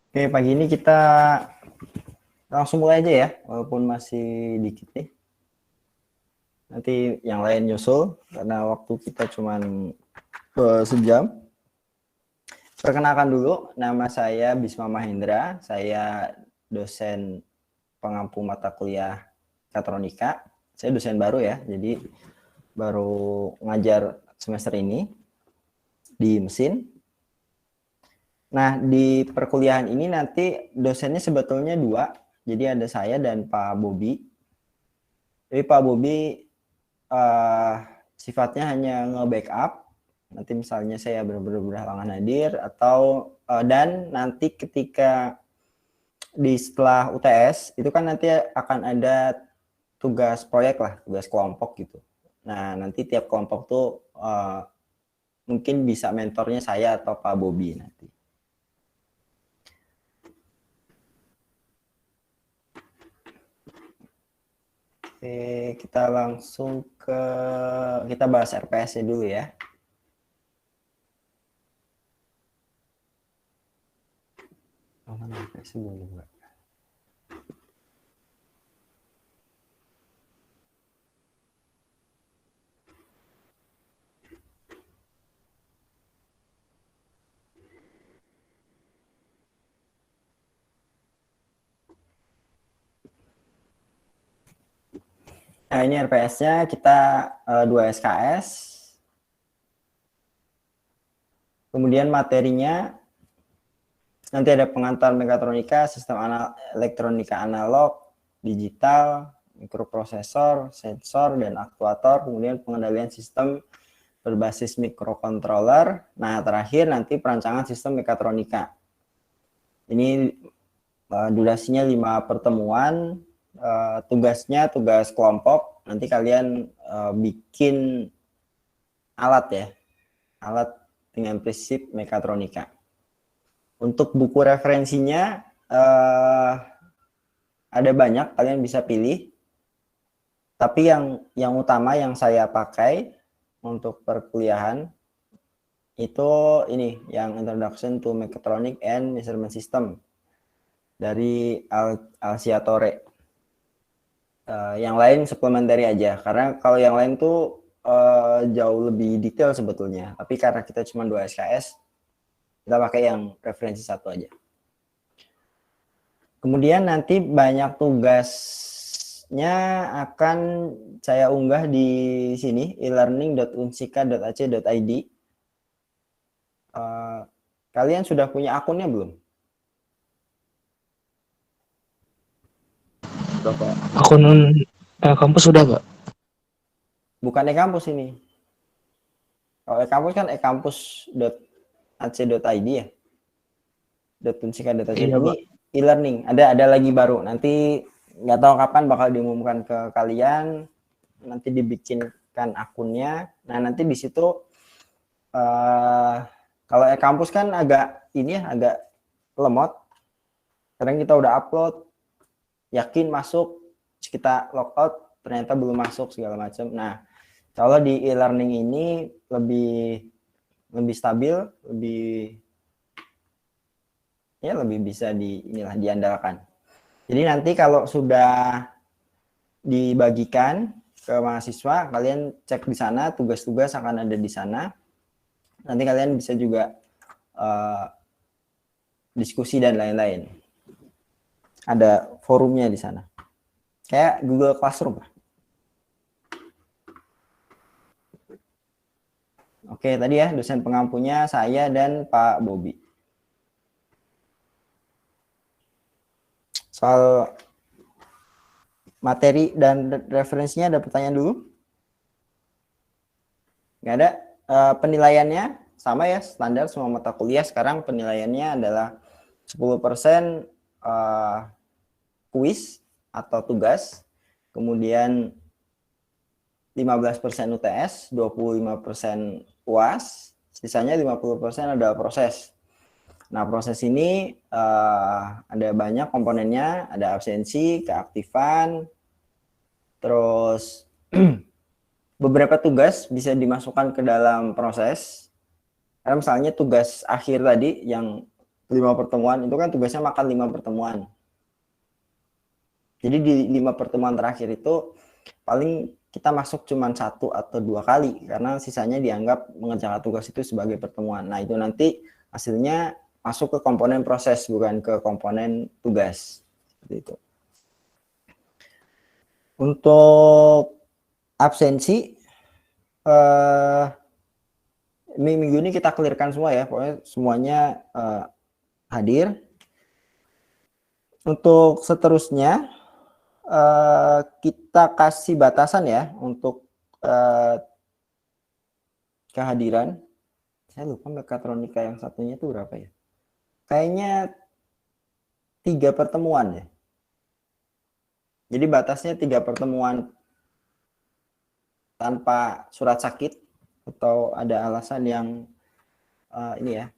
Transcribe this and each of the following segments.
Oke, pagi ini kita langsung mulai aja ya, walaupun masih dikit nih. Nanti yang lain nyusul, karena waktu kita cuma sejam. Perkenalkan dulu, nama saya Bisma Mahendra, saya dosen pengampu mata kuliah Mekatronika. Saya dosen baru ya, jadi baru ngajar semester ini di mesin. Nah, di perkuliahan ini nanti dosennya sebetulnya dua, jadi ada saya dan Pak Bobi. Jadi Pak Bobi sifatnya hanya nge-backup. Nanti misalnya saya benar-benar berhalangan hadir atau dan nanti ketika di setelah UTS itu kan nanti akan ada tugas proyek lah, tugas kelompok gitu. Nah, nanti tiap kelompok tuh mungkin bisa mentornya saya atau Pak Bobi nanti. Oke, kita langsung kita bahas RPS-nya dulu ya. Oh, mana RPS-nya belum juga. Nah, ini RPS-nya kita 2 SKS. Kemudian materinya nanti ada pengantar mekatronika, sistem elektronika analog, digital, mikroprosesor, sensor, dan aktuator. Kemudian pengendalian sistem berbasis mikrocontroller. Nah, terakhir nanti perancangan sistem mekatronika. Ini durasinya 5 pertemuan. Tugasnya tugas kelompok. Nanti kalian bikin alat ya, alat dengan prinsip mekatronika. Untuk buku referensinya ada banyak, kalian bisa pilih. Tapi yang utama yang saya pakai untuk perkuliahan itu ini, yang Introduction to Mechatronic and Measurement System dari Alciatore. Yang lain suplementary aja, karena kalau yang lain tuh jauh lebih detail sebetulnya. Tapi karena kita cuma 2 SKS, kita pakai yang referensi satu aja. Kemudian nanti banyak tugasnya akan saya unggah di sini, elearning.unsika.ac.id. Kalian sudah punya akunnya belum? Akun kampus sudah, Pak? Bukan e-kampus ini. Kalau e-kampus kan e-kampus.ac.id ya. .unsika.ac. Iya, Ini Pak. e-learning. Ada lagi baru. Nanti nggak tahu kapan bakal diumumkan ke kalian. Nanti dibikinkan akunnya. Nah, nanti di situ kalau e-kampus kan agak agak lemot. Kadang kita udah upload, yakin masuk, kita logout, ternyata belum masuk segala macam. Nah, kalau di e-learning ini lebih stabil, lebih bisa diandalkan. Jadi nanti kalau sudah dibagikan ke mahasiswa, kalian cek di sana, tugas-tugas akan ada di sana. Nanti kalian bisa juga diskusi dan lain-lain. Ada forumnya di sana. Kayak Google Classroom. Oke, tadi ya dosen pengampunya saya dan Pak Bobi. Soal materi dan referensinya ada pertanyaan dulu? Nggak ada. Penilaiannya sama ya, standar semua mata kuliah sekarang penilaiannya adalah 10% kuis atau tugas, kemudian 15% UTS, 25% UAS, sisanya 50% adalah proses. Nah, proses ini ada banyak komponennya, ada absensi, keaktifan, terus beberapa tugas bisa dimasukkan ke dalam proses. Karena misalnya tugas akhir tadi yang 5 pertemuan itu kan tugasnya makan 5 pertemuan. Jadi di 5 pertemuan terakhir itu paling kita masuk cuma 1 atau 2 kali karena sisanya dianggap mengerjakan tugas itu sebagai pertemuan. Nah, itu nanti hasilnya masuk ke komponen proses bukan ke komponen tugas. Seperti itu. Untuk absensi minggu ini kita clearkan semua ya, pokoknya semuanya hadir. Untuk seterusnya kita kasih batasan ya untuk kehadiran. Saya lupa mekatronika yang satunya itu berapa ya? Kayaknya 3 pertemuan ya. Jadi batasnya 3 pertemuan tanpa surat sakit atau ada alasan yang ini ya,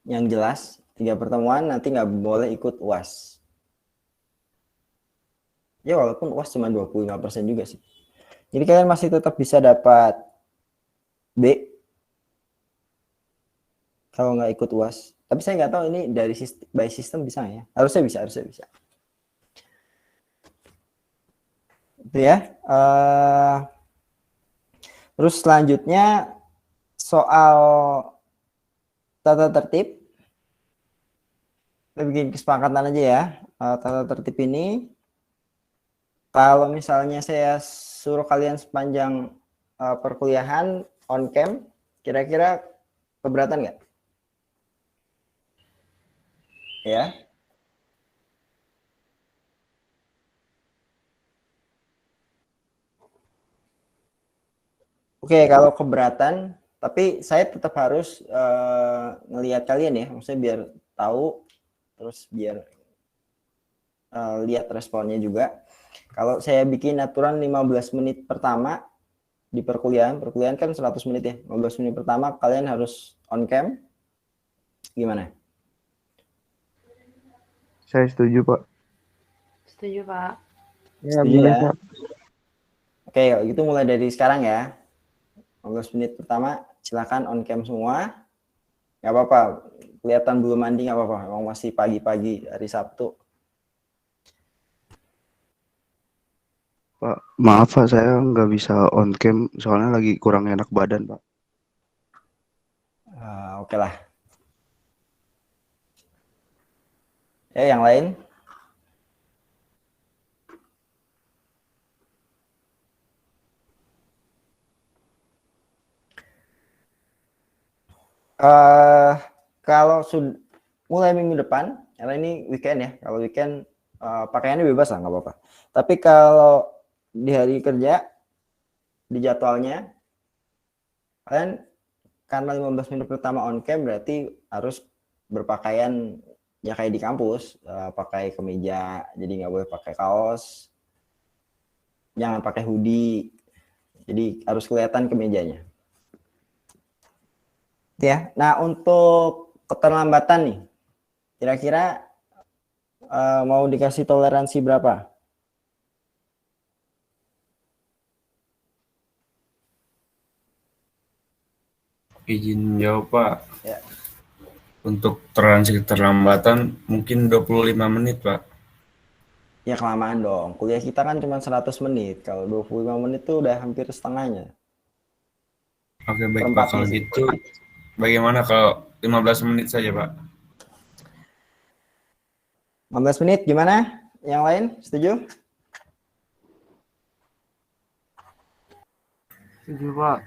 yang jelas. 3 pertemuan nanti nggak boleh ikut UAS. Ya walaupun UAS cuma 25% juga sih. Jadi kalian masih tetap bisa dapat B kalau nggak ikut UAS. Tapi saya nggak tahu ini dari by system bisa ya. Harusnya bisa. Itu ya. Terus selanjutnya soal tata tertib. Kita bikin kesepakatan aja ya. Tata tertib ini kalau misalnya saya suruh kalian sepanjang perkuliahan on cam, kira-kira keberatan nggak? Ya. Oke, kalau keberatan, tapi saya tetap harus ngelihat kalian ya, maksudnya biar tahu, terus biar lihat responnya juga. Kalau saya bikin aturan 15 menit pertama di perkuliahan kan 100 menit ya, 15 menit pertama kalian harus on cam, gimana? Saya setuju, Pak. Setuju, Pak. Ya, Setuju boleh, ya? Pak. Oke, kalau gitu mulai dari sekarang ya. 15 menit pertama silakan on cam semua. Nggak apa-apa, kelihatan belum mandi nggak apa-apa, emang masih pagi-pagi hari Sabtu. Pak, maaf Pak, saya nggak bisa on cam soalnya lagi kurang enak badan, Pak. Oke lah. Ya, yang lain? Kalau mulai minggu depan, karena ini weekend ya, kalau weekend pakaiannya bebas lah, nggak apa-apa. Tapi kalau di hari kerja, di jadwalnya, kalian karena 15 menit pertama on cam berarti harus berpakaian ya kayak di kampus, pakai kemeja, jadi nggak boleh pakai kaos, jangan pakai hoodie, jadi harus kelihatan kemejanya. Ya, nah untuk keterlambatan nih, kira-kira mau dikasih toleransi berapa? Izin jawab, Pak. Ya. Untuk toleransi keterlambatan mungkin 25 menit, Pak. Ya kelamaan dong. Kuliah kita kan cuma 100 menit. Kalau 25 menit itu udah hampir setengahnya. Oke, baik, Pak. Perempatnya Kalau sih. gitu, bagaimana kalau 15 menit saja, Pak? 15 menit gimana? Yang lain setuju? Setuju, Pak.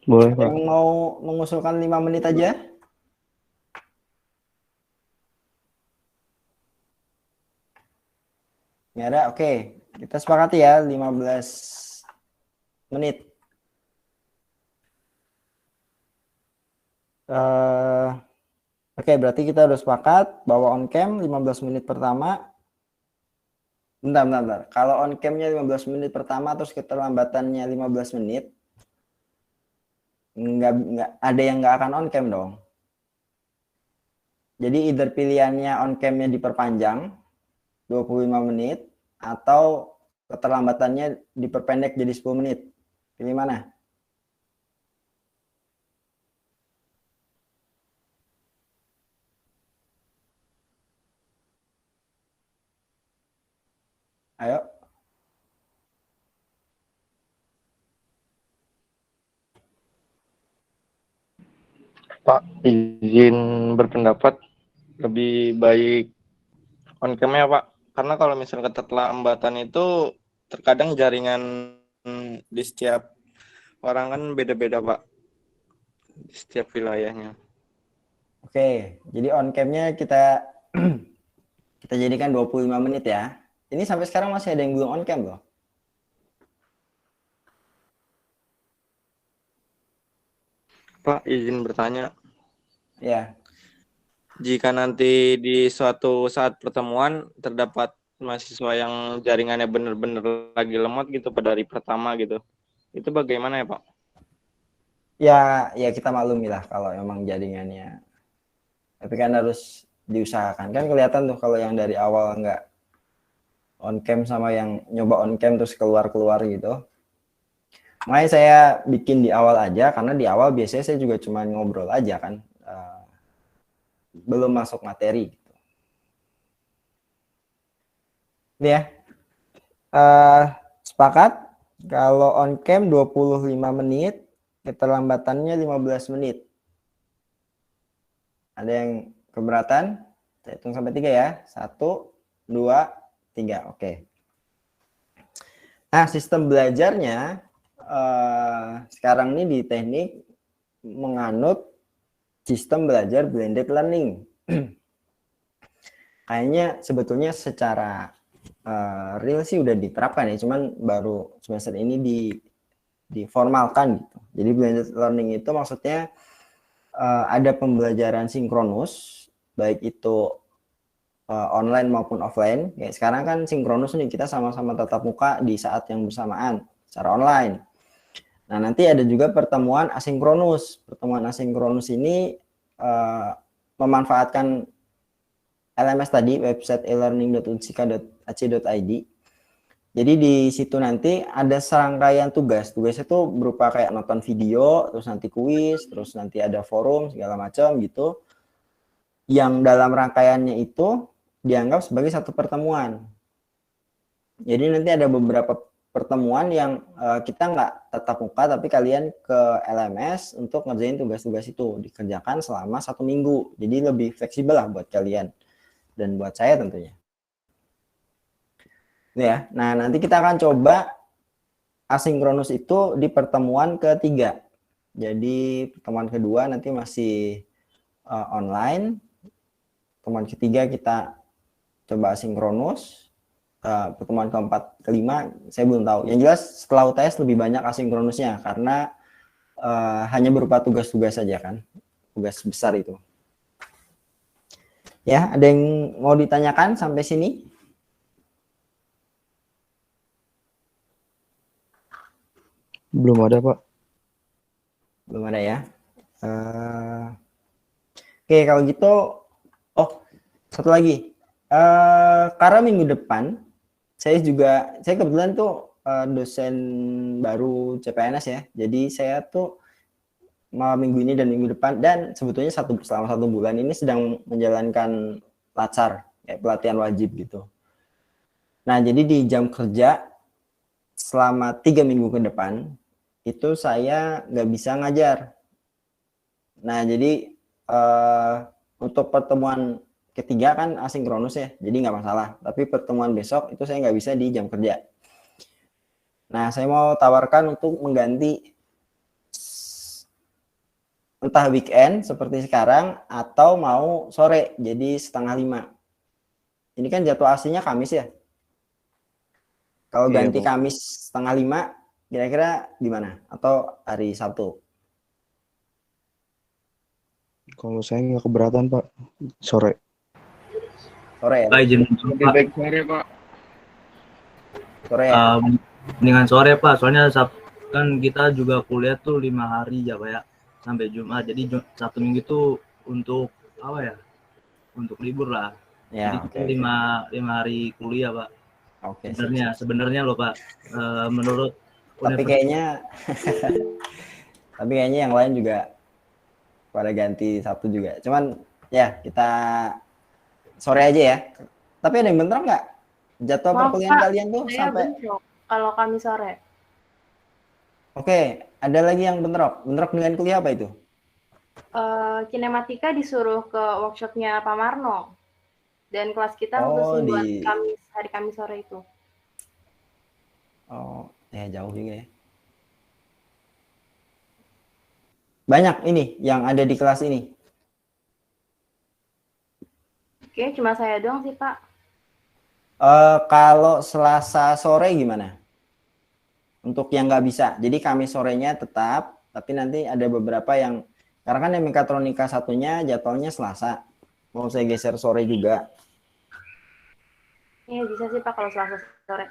Boleh, Pak. Yang mau mengusulkan 5 menit aja? Nggak ada? Oke. Kita sepakati ya 15 menit. Oke, berarti kita udah sepakat bahwa on cam 15 menit pertama. Bentar. Kalau on cam-nya 15 menit pertama terus keterlambatannya 15 menit, nggak ada yang nggak akan on cam dong. Jadi either pilihannya on cam-nya diperpanjang 25 menit atau keterlambatannya diperpendek jadi 10 menit. Pilih mana? Ayo. Pak, izin berpendapat lebih baik on cam-nya Pak. Karena kalau misalnya keterlambatan itu terkadang jaringan di setiap orang kan beda-beda Pak. Di setiap wilayahnya. Oke, jadi on cam-nya kita kita jadikan 25 menit ya. Ini sampai sekarang masih ada yang belum on cam loh. Pak, izin bertanya. Ya, Jika nanti di suatu saat pertemuan terdapat mahasiswa yang jaringannya benar-benar lagi lemot gitu pada hari pertama gitu. Itu bagaimana ya Pak? ya kita maklumi lah kalau emang jaringannya. Tapi kan harus diusahakan. Kan kelihatan tuh kalau yang dari awal nggak on cam sama yang nyoba on cam terus keluar-keluar gitu. Makanya saya bikin di awal aja, karena di awal biasanya saya juga cuma ngobrol aja kan. Belum masuk materi. Ini ya. Sepakat? Kalau on cam 25 menit, keterlambatannya 15 menit. Ada yang keberatan? Saya hitung sampai 3 ya. 1, 2, 3. Oke. Nah, sistem belajarnya sekarang ini di teknik menganut sistem belajar blended learning. Kayaknya sebetulnya secara real sih udah diterapkan ya, cuman baru semester ini diformalkan gitu. Jadi blended learning itu maksudnya ada pembelajaran sinkronus, baik itu online maupun offline. Kayak sekarang kan sinkronus nih, kita sama-sama tatap muka di saat yang bersamaan secara online. Nah, nanti ada juga pertemuan asinkronus. Pertemuan asinkronus ini memanfaatkan LMS tadi, website elearning.unsika.ac.id. Jadi di situ nanti ada serangkaian tugas. Tugas itu berupa kayak nonton video, terus nanti kuis, terus nanti ada forum segala macam gitu. Yang dalam rangkaiannya itu dianggap sebagai satu pertemuan. Jadi nanti ada beberapa pertemuan yang kita nggak tatap muka, tapi kalian ke LMS untuk ngerjain tugas-tugas itu, dikerjakan selama 1 minggu. Jadi lebih fleksibel lah buat kalian dan buat saya tentunya. Ya, nah nanti kita akan coba asinkronus itu di pertemuan ketiga. Jadi pertemuan kedua nanti masih online. Pertemuan ketiga kita coba asinkronus. Pertemuan keempat, kelima, saya belum tahu. Yang jelas setelah UTS lebih banyak asinkronusnya karena hanya berupa tugas-tugas saja kan, tugas besar itu. Ya, ada yang mau ditanyakan sampai sini? Belum ada, Pak. Belum ada ya. Oke, kalau gitu, satu lagi. Karena minggu depan saya kebetulan tuh dosen baru CPNS ya. Jadi saya tuh minggu ini dan minggu depan, dan sebetulnya selama 1 bulan ini sedang menjalankan latsar, kayak pelatihan wajib gitu. Nah, jadi di jam kerja selama 3 minggu ke depan itu saya nggak bisa ngajar. Nah, jadi untuk pertemuan ketiga kan asinkronus ya, jadi nggak masalah. Tapi pertemuan besok itu saya nggak bisa di jam kerja. Nah, saya mau tawarkan untuk mengganti entah weekend seperti sekarang atau mau sore, jadi 4:30. Ini kan jadwal aslinya Kamis ya. Kalau Iya, ganti Pak. Kamis 4:30, kira-kira gimana? Atau hari Sabtu? Kalau saya nggak keberatan, Pak. Sore. Sore ya? Pak, izin Lebih Pak. baik sore, Pak. Sore ya? Mendingan sore Pak, soalnya kan kita juga kuliah tuh 5 hari ya Pak ya, sampai Jumat. Jadi Sabtu Minggu itu untuk apa ya? Untuk libur lah. Ya, Jadi oke. kita 5 hari kuliah Pak. Oke. Sebenarnya loh Pak, menurut Tapi kayaknya yang lain juga pada ganti Sabtu juga. Cuman ya kita sore aja ya. Tapi ada yang bentrok nggak Jadwal Maaf perkuliahan Pak, kalian tuh saya sampai bentrok kalau kami sore. oke, ada lagi yang bentrok. Bentrok dengan kuliah apa itu? Kinematika disuruh ke workshopnya Pak Marno. Dan kelas kita Oh, mutusin buat di hari Kamis sore itu. oh, ya jauh juga ya. Banyak ini yang ada di kelas ini. Oke, cuma saya doang sih Pak. Kalau Selasa sore gimana? Untuk yang nggak bisa. Jadi Kamis sorenya tetap, tapi nanti ada beberapa yang karena kan yang mekatronika satunya jadwalnya Selasa. Mau saya geser sore juga. Iya bisa sih Pak kalau Selasa sore.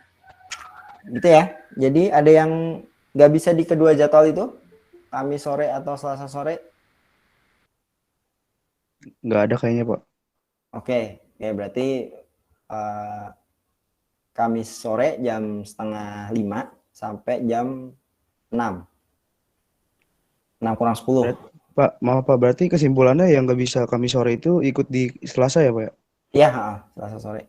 Gitu ya. Jadi ada yang nggak bisa di kedua jadwal itu? Kamis sore atau Selasa sore? Nggak ada kayaknya, Pak. Oke, ya berarti eh, Kamis sore jam setengah 5 sampai jam 6. 6 kurang 10. Pak, maaf Pak, berarti kesimpulannya yang nggak bisa kami sore itu ikut di Selasa ya, Pak? Iya, Selasa sore.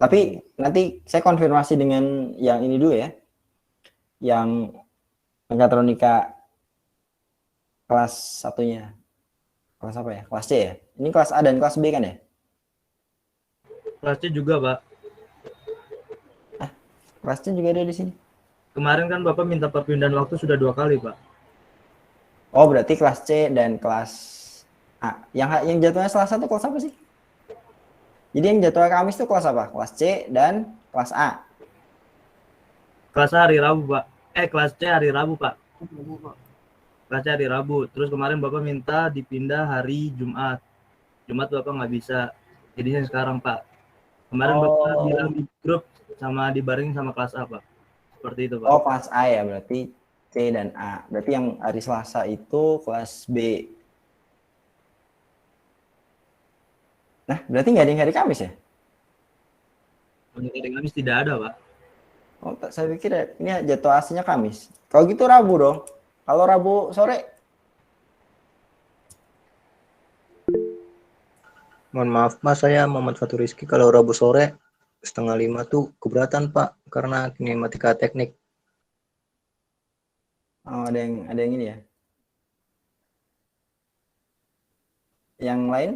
Tapi nanti saya konfirmasi dengan yang ini dulu ya. Yang mekatronika kelas satunya. Kelas apa ya? Kelas C ya? Ini kelas A dan kelas B kan ya? Kelas C juga, Pak. Kelas C juga ada di sini. Kemarin kan Bapak minta perpindahan waktu sudah 2 kali, Pak. Oh, berarti kelas C dan kelas A. Yang jadwalnya Selasa itu kelas apa sih? Jadi yang jadwal Kamis itu kelas apa? Kelas C dan kelas A. Kelas A hari Rabu, Pak. Kelas C hari Rabu, Pak. Kelas C hari Rabu. Terus kemarin Bapak minta dipindah hari Jumat. Jumat Bapak nggak bisa. Jadinya sekarang, Pak. Kemarin Bapak bilang di grup sama dibarengin sama kelas A, Pak. Seperti itu, Pak. Oh, kelas A ya, berarti C dan A. Berarti yang hari Selasa itu kelas B. Nah, berarti nggak ada yang hari Kamis ya? Untuk hari Kamis tidak ada, Pak. Oh, saya pikir ini jadwal aslinya Kamis. Kalau gitu Rabu dong. Kalau Rabu sore, Mohon maaf Pak, saya Muhammad Fatur Rizky. Kalau Rabu sore setengah 5 tuh keberatan Pak, karena kinematika teknik. oh, ada yang ini ya. Yang lain?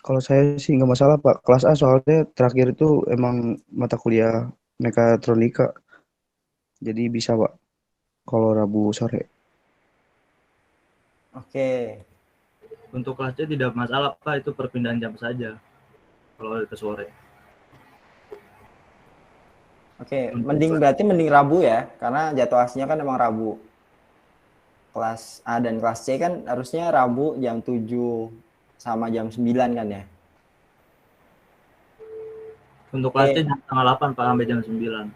Kalau saya sih nggak masalah Pak. Kelas A soalnya terakhir itu emang mata kuliah mekatronika. Jadi bisa Pak kalau Rabu sore. Oke. Untuk kelas C tidak masalah, Pak. Itu perpindahan jam saja. Kalau ke sore. Oke, berarti mending Rabu ya, karena jadwal aslinya kan emang Rabu. Kelas A dan kelas C kan harusnya Rabu jam 7 sama jam 9 kan ya. Untuk kelas C jam setengah 8, Pak, sampai jam 9.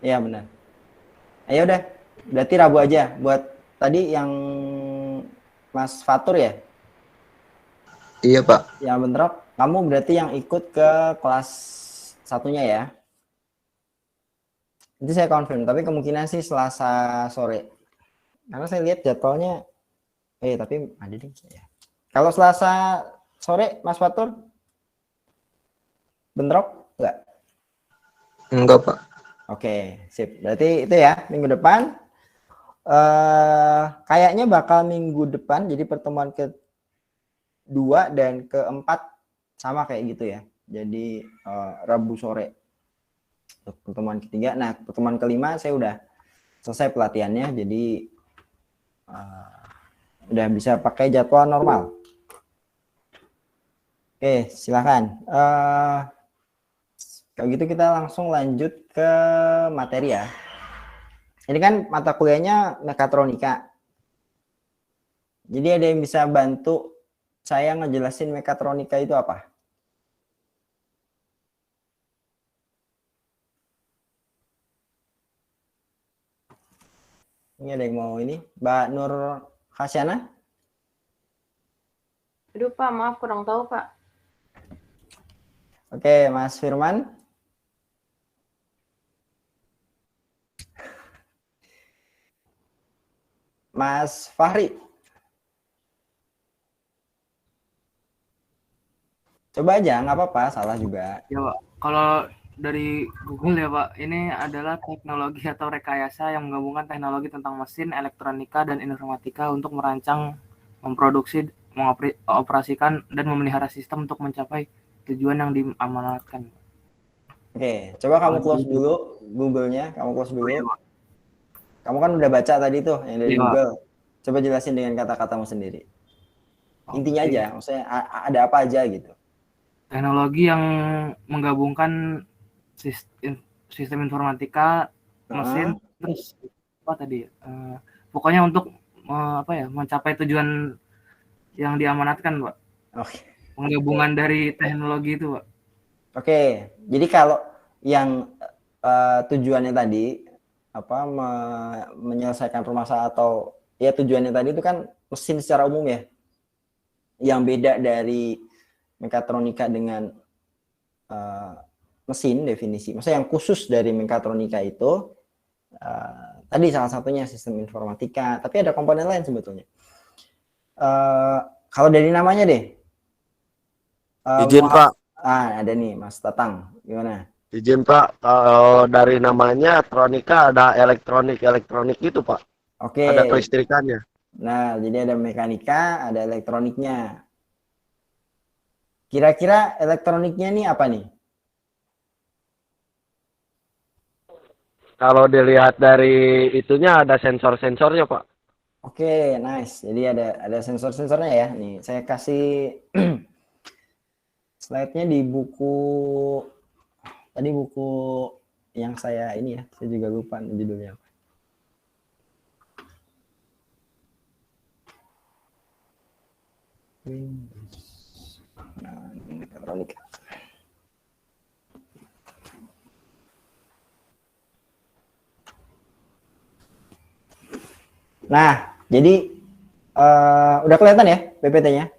Iya benar. Ayo udah, berarti Rabu aja. Buat tadi yang Mas Fatur ya, Iya Pak. yang bentrok, kamu berarti yang ikut ke kelas satunya ya. Itu saya confirm, tapi kemungkinan sih Selasa sore. Karena saya lihat jadwalnya, tapi ada deh ya. Kalau Selasa sore, Mas Fatur, bentrok nggak? Enggak Pak. Oke, sip. Berarti itu ya, minggu depan. Kayaknya bakal minggu depan, jadi pertemuan kedua dan keempat sama kayak gitu ya. Jadi Rabu sore untuk pertemuan ketiga. Nah, pertemuan kelima saya udah selesai pelatihannya, jadi udah bisa pakai jadwal normal. Oke, silakan. Kalau gitu kita langsung lanjut ke materi ya. Ini kan mata kuliahnya mekatronika. Jadi ada yang bisa bantu saya ngejelasin mekatronika itu apa? Ini ada yang mau ini, Mbak Nur Hasyana? Aduh Pak, maaf kurang tahu Pak. Oke, Mas Firman. Mas Fahri. Coba aja, nggak apa-apa, salah juga. Ya Pak, kalau dari Google ya Pak, ini adalah teknologi atau rekayasa yang menggabungkan teknologi tentang mesin, elektronika, dan informatika untuk merancang, memproduksi, mengoperasikan, dan memelihara sistem untuk mencapai tujuan yang diamanatkan. Oke, coba kamu close dulu Google-nya, kamu close dulu. Iya, Pak. Kamu kan udah baca tadi tuh yang dari Iya. Google. Coba jelasin dengan kata-katamu sendiri. Intinya Oke. aja, maksudnya ada apa aja gitu. Teknologi yang menggabungkan sistem informatika, mesin, terus apa tadi? Pokoknya untuk apa ya, mencapai tujuan yang diamanatkan, Pak. Oke. Penggabungan dari teknologi itu, Pak. Oke, jadi kalau yang tujuannya tadi apa menyelesaikan permasalahan atau ya tujuannya tadi itu kan mesin secara umum ya. Yang beda dari mekatronika dengan mesin definisi. Maksudnya yang khusus dari mekatronika itu tadi salah satunya sistem informatika, tapi ada komponen lain sebetulnya. Kalau dari namanya deh. Izin Pak. Ada nih Mas Tatang, gimana? Izin Pak, kalau dari namanya elektronika ada elektronik itu Pak. Oke. Ada kelistrikannya. Nah, jadi ada mekanika, ada elektroniknya. Kira-kira elektroniknya nih apa nih? Kalau dilihat dari itunya ada sensor-sensornya Pak. Oke, nice. Jadi ada sensor-sensornya ya. Nih, saya kasih slide-nya di buku tadi, buku yang saya ini ya. Saya juga lupa judulnya apa. Nah, ini elektronika. Nah, jadi udah kelihatan ya PPT-nya?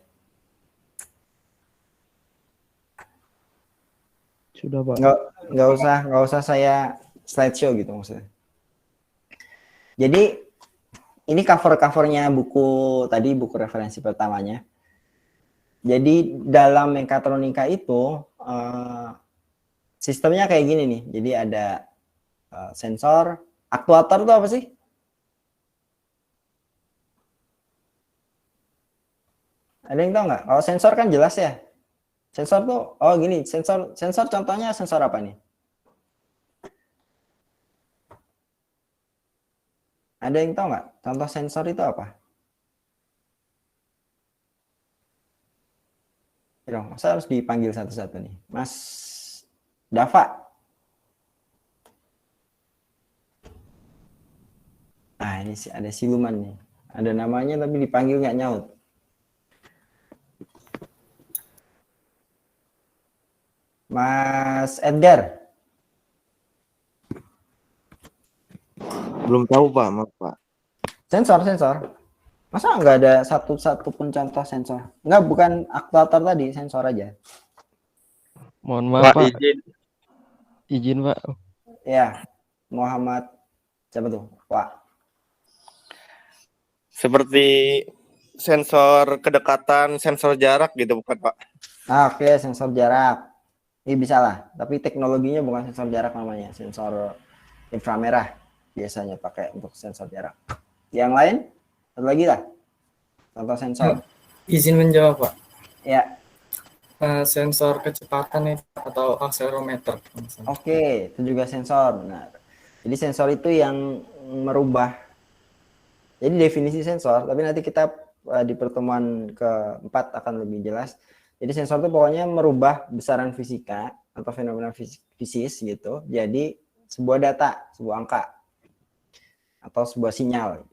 Sudah Pak. Nggak usah saya slideshow gitu maksudnya. Jadi ini cover-covernya buku tadi, buku referensi pertamanya. Jadi dalam mekatronika itu sistemnya kayak gini nih. Jadi ada sensor, aktuator itu apa sih? Ada yang tahu nggak? Kalau sensor kan jelas ya. Sensor tuh, oh gini, sensor contohnya sensor apa nih? Ada yang tahu nggak? Contoh sensor itu apa? Ya dong, masa harus dipanggil satu-satu nih. Mas Dava. Ah, ini ada siluman nih. Ada namanya tapi dipanggil nggak nyaut. Mas Edgar. Belum tahu Pak, maaf Pak. Sensor. Masa nggak ada satu pun contoh sensor? Nggak, bukan aktuator tadi, sensor aja. Mohon maaf Pak. Izin Pak. Ya, Muhammad siapa tuh? Pak. Seperti sensor kedekatan, sensor jarak gitu bukan Pak? Oke, sensor jarak. Ini bisa lah, tapi teknologinya bukan sensor jarak namanya, sensor inframerah biasanya pakai untuk sensor jarak. Yang lain? Satu lagi lah. Contoh sensor. Izin menjawab Pak. Ya. Sensor kecepatan atau akselerometer. Oke, itu juga sensor. Benar. Jadi sensor itu yang merubah. Jadi definisi sensor, tapi nanti kita di pertemuan keempat akan lebih jelas. Jadi sensor itu pokoknya merubah besaran fisika atau fenomena fisis gitu. Jadi sebuah data, sebuah angka atau sebuah sinyal.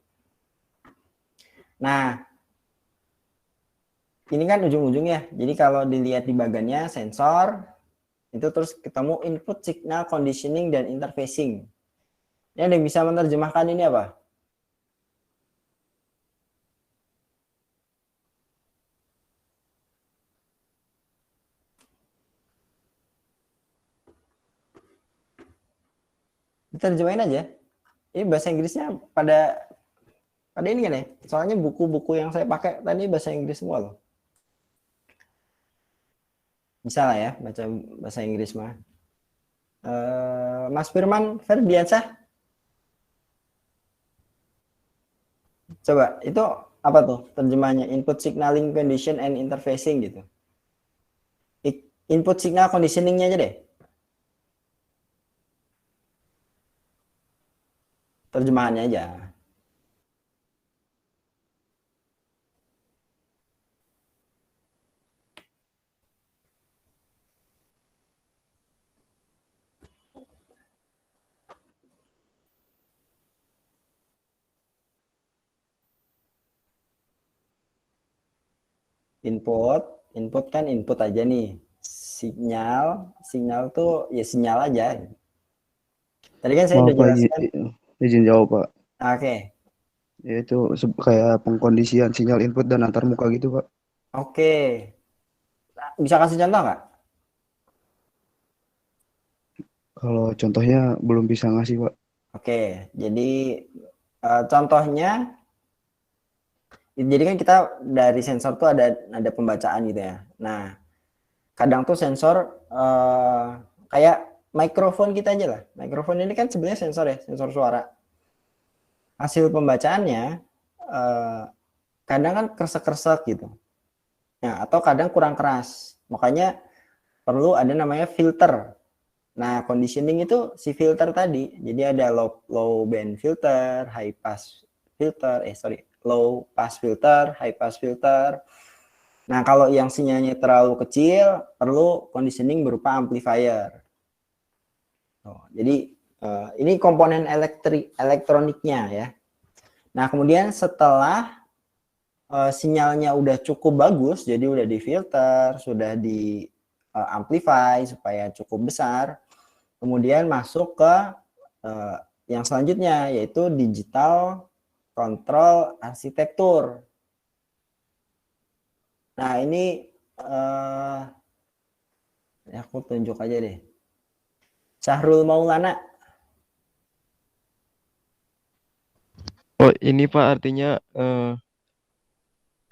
Nah, ini kan ujung-ujungnya. Jadi kalau dilihat di bagiannya sensor, itu terus ketemu input, signal, conditioning, dan interfacing. Ini ada yang bisa menerjemahkan ini apa? Diterjemahin aja. Ini bahasa Inggrisnya pada ini kan ya. Soalnya buku-buku yang saya pakai tadi bahasa Inggris semua loh. Bisa lah ya baca bahasa Inggris mah. Mas Firman Ferdiansyah, coba itu apa tuh terjemahnya? Input signaling condition and interfacing gitu. Input signal conditioningnya aja deh. Terjemahannya aja. Input kan input aja nih. Sinyal tuh ya sinyal aja. Tadi kan saya udah Pak, jelaskan. izin jawab Pak. Oke. Yaitu kayak pengkondisian sinyal input dan antarmuka gitu Pak. Oke. Bisa kasih contoh nggak? Kalau contohnya belum bisa ngasih Pak. Oke, jadi contohnya, jadi kan kita dari sensor tuh ada pembacaan gitu ya. Nah, kadang tuh sensor kayak mikrofon kita aja lah. Mikrofon ini kan sebenarnya sensor ya, sensor suara. Hasil pembacaannya kadang kan kresek-kresek gitu. Nah, atau kadang kurang keras. Makanya perlu ada namanya filter. Nah, conditioning itu si filter tadi. Jadi ada low band filter, high pass filter, low pass filter, high pass filter. Nah, kalau yang sinyalnya terlalu kecil, perlu conditioning berupa amplifier. Jadi ini komponen elektroniknya ya. Nah, kemudian setelah sinyalnya udah cukup bagus, jadi udah difilter, sudah di amplify supaya cukup besar, kemudian masuk ke yang selanjutnya yaitu digital control arsitektur. Nah, ini aku tunjuk aja deh. Syahrul Maulana. Oh, ini Pak artinya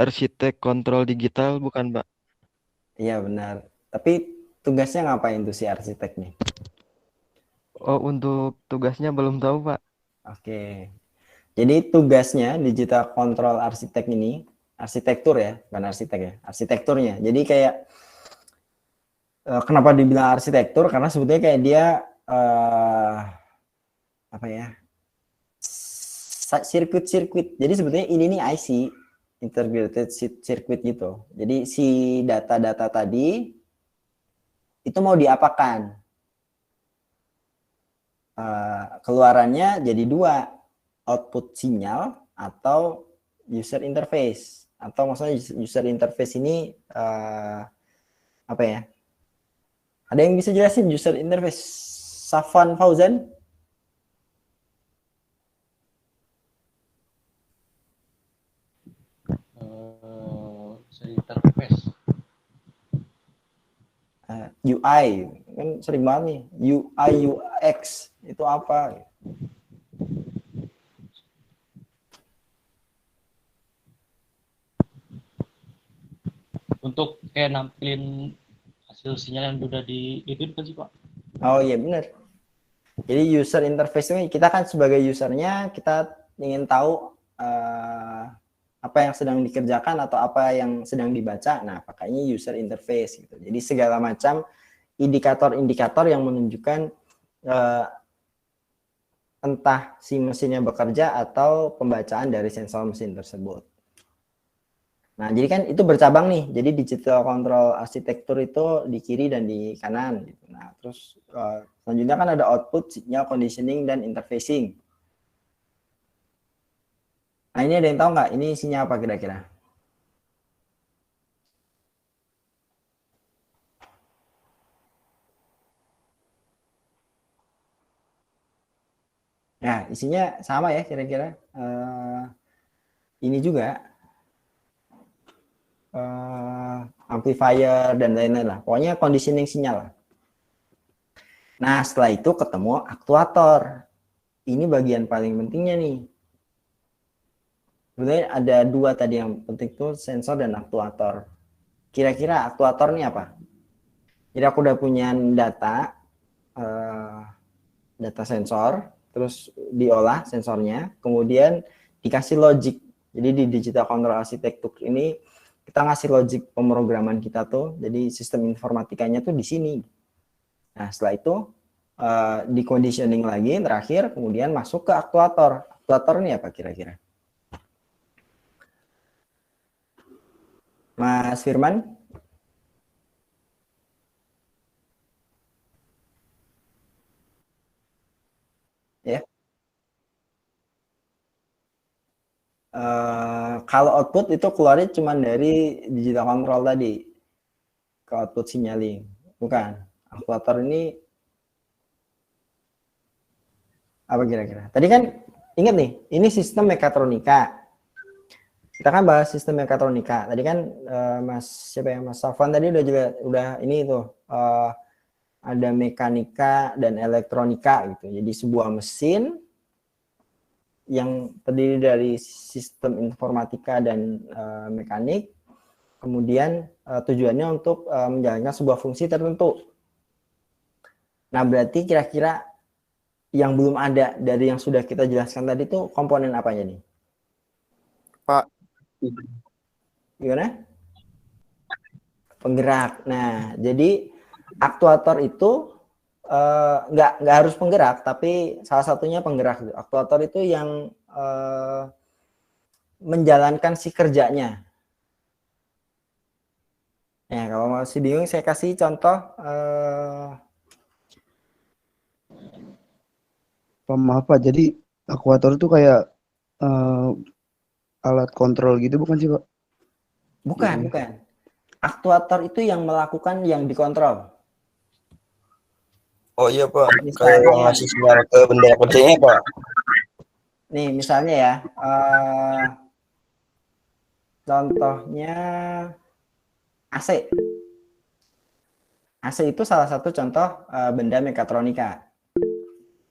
arsitek kontrol digital bukan Pak? Iya benar. Tapi tugasnya ngapain tuh si arsitek nih? Oh, untuk tugasnya belum tahu Pak. Oke. Jadi tugasnya digital control arsitek ini, arsitektur ya, bukan arsitek ya, arsitekturnya. Jadi kayak kenapa dibilang arsitektur? Karena sebetulnya kayak dia apa ya? Sirkuit-sirkuit. Jadi sebetulnya ini nih IC, integrated circuit gitu. Jadi si data-data tadi itu mau diapakan? Keluarannya jadi dua, output sinyal atau user interface. Atau maksudnya user interface ini apa ya? Ada yang bisa jelasin user interface? Safwan Fauzan? User interface. UI kan sering banget nih. UI UX itu apa? Untuk kayak nampilin hasil sinyal yang udah diedit kan sih Pak? Oh iya benar. Jadi user interface ini kita kan sebagai usernya kita ingin tahu apa yang sedang dikerjakan atau apa yang sedang dibaca. Nah, pakainya user interface gitu. Jadi segala macam indikator-indikator yang menunjukkan entah si mesinnya bekerja atau pembacaan dari sensor mesin tersebut. Nah, jadi kan itu bercabang nih. Jadi digital control arsitektur itu di kiri dan di kanan. Gitu. Nah, terus selanjutnya kan ada output, signal conditioning, dan interfacing. Nah, ini ada yang tahu nggak? Ini isinya apa kira-kira? Nah, isinya sama ya kira-kira. Ini juga. Amplifier dan lain-lain lah. Pokoknya conditioning sinyal. Nah, setelah itu ketemu aktuator. Ini bagian paling pentingnya nih. Sebenarnya ada dua tadi yang penting tuh, sensor dan aktuator. Kira-kira aktuator ini apa? Jadi aku udah punya data, data sensor, terus diolah sensornya, kemudian dikasih logic. Jadi di digital control architecture ini kita ngasih logic pemrograman kita tuh, jadi sistem informatikanya tuh di sini. Nah setelah itu di conditioning lagi terakhir, kemudian masuk ke aktuator. Aktuator ini apa kira-kira? Mas Firman? Ya. Kalau output itu keluarnya cuma dari digital control tadi ke output signaling, bukan. Aktuator ini apa kira-kira? Tadi kan ingat nih, ini sistem mekatronika. Kita kan bahas sistem mekatronika. Tadi kan Mas Safwan tadi udah ini tuh ada mekanika dan elektronika gitu. Jadi sebuah mesin yang terdiri dari sistem informatika dan mekanik, kemudian tujuannya untuk menjalankan sebuah fungsi tertentu. Nah, berarti kira-kira yang belum ada dari yang sudah kita jelaskan tadi itu komponen apanya nih? Pak. Gimana? Penggerak. Nah, jadi aktuator itu nggak harus penggerak, tapi salah satunya penggerak. Aktuator itu yang menjalankan si kerjanya. Nah, kalau masih bingung, saya kasih contoh. Maaf Pak, jadi aktuator itu kayak alat kontrol gitu bukan sih Pak? Bukan. Aktuator itu yang melakukan yang dikontrol. Oh iya Pak, Misalnya, kayak yang ngasih sinyal ke benda kerjanya Pak. Nih misalnya ya, contohnya AC. AC itu salah satu contoh benda mekatronika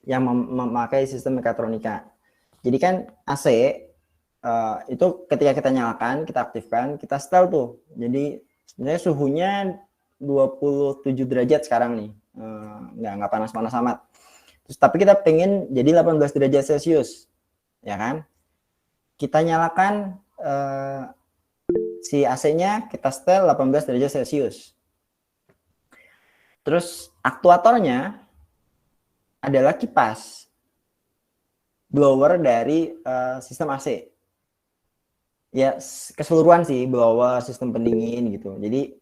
yang memakai sistem mekatronika. Jadi kan AC itu ketika kita nyalakan, kita aktifkan, kita setel tuh. Jadi sebenarnya suhunya 27 derajat sekarang nih. Nggak panas-panas amat. Terus tapi kita pengen jadi 18 derajat Celcius, ya kan? Kita nyalakan si AC-nya, kita setel 18 derajat Celcius. Terus aktuatornya adalah kipas, blower dari sistem AC. Ya keseluruhan sih, blower, sistem pendingin gitu. Jadi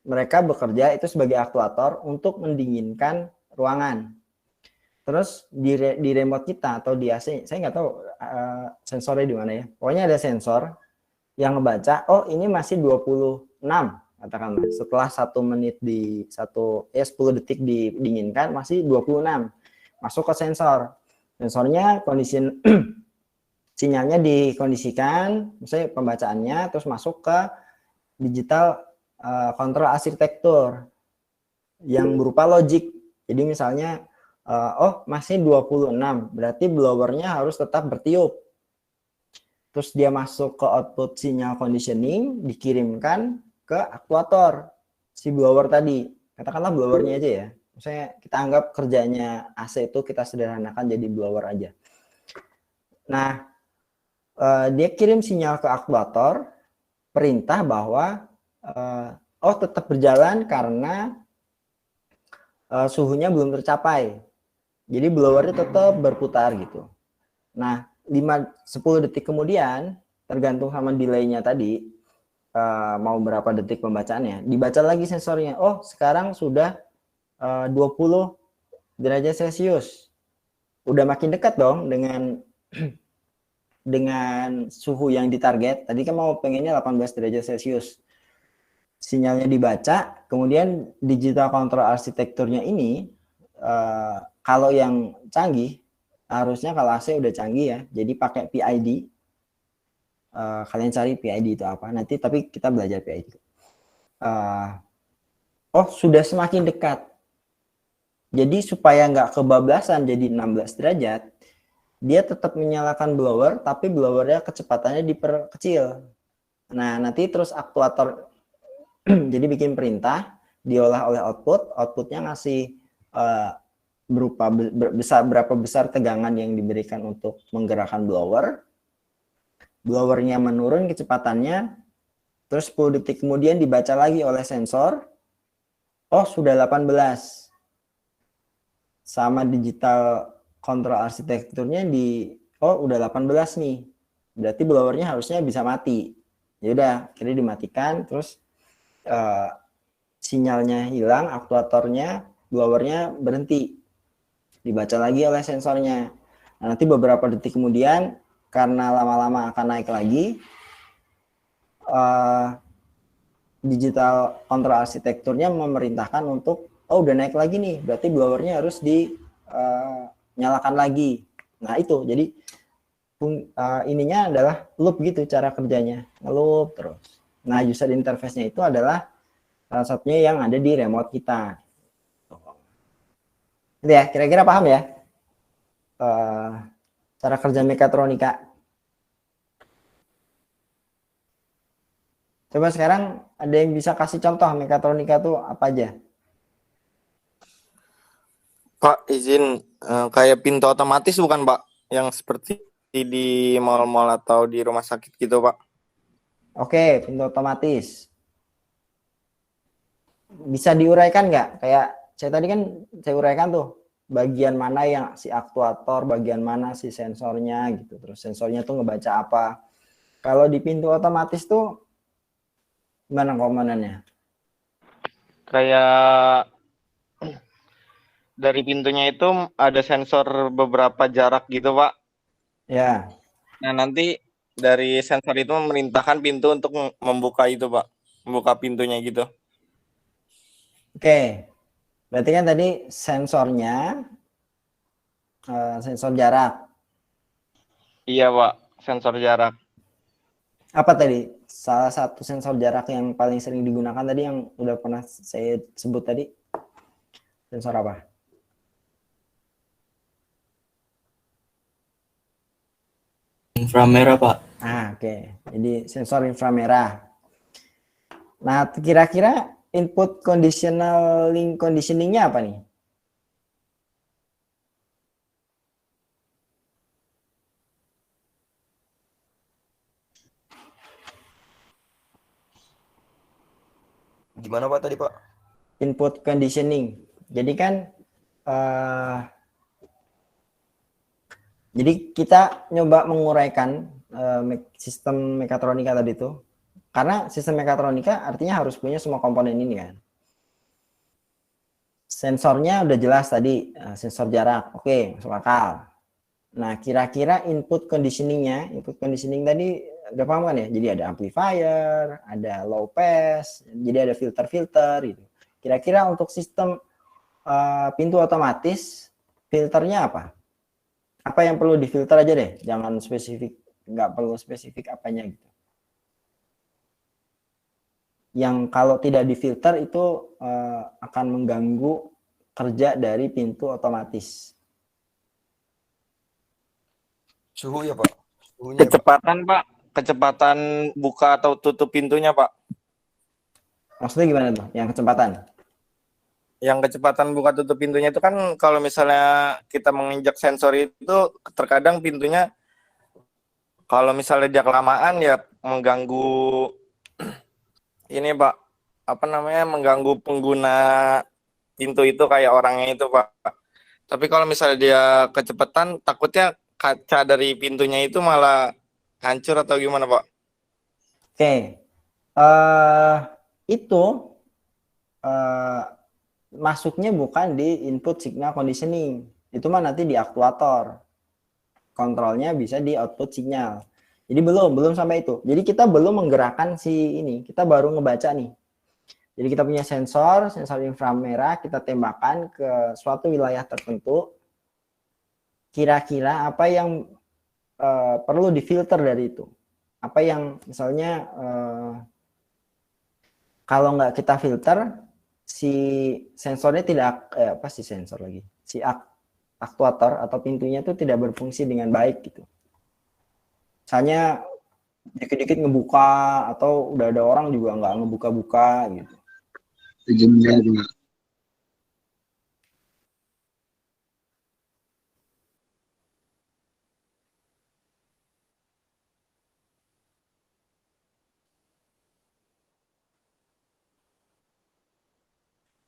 mereka bekerja itu sebagai aktuator untuk mendinginkan ruangan. Terus di remote kita atau di AC, saya nggak tahu sensornya di mana ya. Pokoknya ada sensor yang ngebaca, oh ini masih 26, katakanlah. Setelah 1 menit 10 detik didinginkan, masih 26. Masuk ke sensor. Sensornya kondisi sinyalnya dikondisikan, misalnya pembacaannya, terus masuk ke digital kontrol arsitektur yang berupa logic. Jadi misalnya oh masih 26, berarti blowernya harus tetap bertiup. Terus dia masuk ke output sinyal conditioning, dikirimkan ke aktuator si blower tadi. Katakanlah blowernya aja ya. Misalnya kita anggap kerjanya AC itu kita sederhanakan jadi blower aja. Nah, dia kirim sinyal ke aktuator, perintah bahwa oh tetap berjalan karena suhunya belum tercapai. Jadi blowernya tetap berputar gitu. Nah, 10 detik kemudian, tergantung sama delay-nya tadi, mau berapa detik pembacaannya, dibaca lagi sensornya. Oh, sekarang sudah 20 derajat Celcius. Udah makin dekat dong dengan suhu yang ditarget. Tadi kan mau pengennya 18 derajat Celcius. Sinyalnya dibaca, kemudian digital control arsitekturnya ini kalau yang canggih, harusnya kalau AC udah canggih ya, jadi pakai PID. Kalian cari PID itu apa nanti, tapi kita belajar PID. Oh sudah semakin dekat, jadi supaya nggak kebablasan jadi 16 derajat, dia tetap menyalakan blower, tapi blowernya kecepatannya diperkecil. Nah nanti terus aktuator jadi bikin perintah diolah oleh outputnya ngasih berupa berapa besar tegangan yang diberikan untuk menggerakkan blowernya menurun kecepatannya, terus 10 detik kemudian dibaca lagi oleh sensor, oh sudah 18. Sama digital control arsitekturnya udah 18 nih, berarti blowernya harusnya bisa mati. Ya udah, akhirnya dimatikan, terus sinyalnya hilang, aktuatornya, blowernya berhenti, dibaca lagi oleh sensornya. Nah, nanti beberapa detik kemudian, karena lama-lama akan naik lagi, digital control arsitekturnya memerintahkan untuk udah naik lagi nih, berarti blowernya harus dinyalakan lagi. Nah itu, jadi ininya adalah loop gitu cara kerjanya, ngeloop terus. Nah, user interface-nya itu adalah salah satunya yang ada di remote kita. Itu ya, kira-kira paham ya cara kerja mekatronika. Coba sekarang ada yang bisa kasih contoh mekatronika itu apa aja? Pak, izin kayak pintu otomatis bukan Pak? Yang seperti di mall-mall atau di rumah sakit gitu Pak? Oke, pintu otomatis. Bisa diuraikan nggak? Kayak saya tadi kan saya uraikan tuh, bagian mana yang si aktuator, bagian mana si sensornya gitu. Terus sensornya tuh ngebaca apa. Kalau di pintu otomatis tuh gimana komponennya? Kayak dari pintunya itu ada sensor beberapa jarak gitu Pak. Ya. Nah nanti dari sensor itu memerintahkan pintu untuk membuka itu Pak. Membuka pintunya gitu. Oke. Berarti kan tadi sensornya sensor jarak. Iya Pak, sensor jarak. Apa tadi? Salah satu sensor jarak yang paling sering digunakan tadi yang udah pernah saya sebut tadi. Sensor apa? Inframerah, Pak. Oke. Jadi sensor inframerah. Nah, kira-kira input conditioningnya apa nih? Gimana Pak tadi Pak? Input conditioning. Jadi kan jadi kita nyoba menguraikan sistem mekatronika tadi itu, karena sistem mekatronika artinya harus punya semua komponen ini kan. Sensornya udah jelas tadi, sensor jarak, oke, masuk akal. Nah, kira-kira input conditioning tadi udah paham kan ya? Jadi ada amplifier, ada low pass, jadi ada filter-filter gitu. Kira-kira untuk sistem pintu otomatis, filternya apa? Apa yang perlu difilter aja deh, jangan spesifik, nggak perlu spesifik apanya gitu. Yang kalau tidak difilter itu akan mengganggu kerja dari pintu otomatis. Suhu ya Pak? Suhunya Kecepatan Pak, kecepatan buka atau tutup pintunya Pak. Maksudnya gimana tuh, yang kecepatan? Yang kecepatan buka tutup pintunya itu kan kalau misalnya kita menginjak sensor itu terkadang pintunya kalau misalnya dia kelamaan ya mengganggu ini Pak, apa namanya, mengganggu pengguna pintu itu kayak orangnya itu Pak. Tapi kalau misalnya dia kecepatan takutnya kaca dari pintunya itu malah hancur atau gimana Pak? Oke, itu masuknya bukan di input signal conditioning, itu mah nanti di aktuator, kontrolnya bisa di output signal. Jadi belum sampai itu. Jadi kita belum menggerakkan si ini, kita baru ngebaca nih. Jadi kita punya sensor inframerah, kita tembakan ke suatu wilayah tertentu. Kira-kira apa yang perlu difilter dari itu? Apa yang misalnya kalau nggak kita filter, si sensornya tidak si aktuator atau pintunya itu tidak berfungsi dengan baik gitu. Misalnya dikit-dikit ngebuka atau udah ada orang juga nggak ngebuka-buka gitu. Izin menjawab Pak.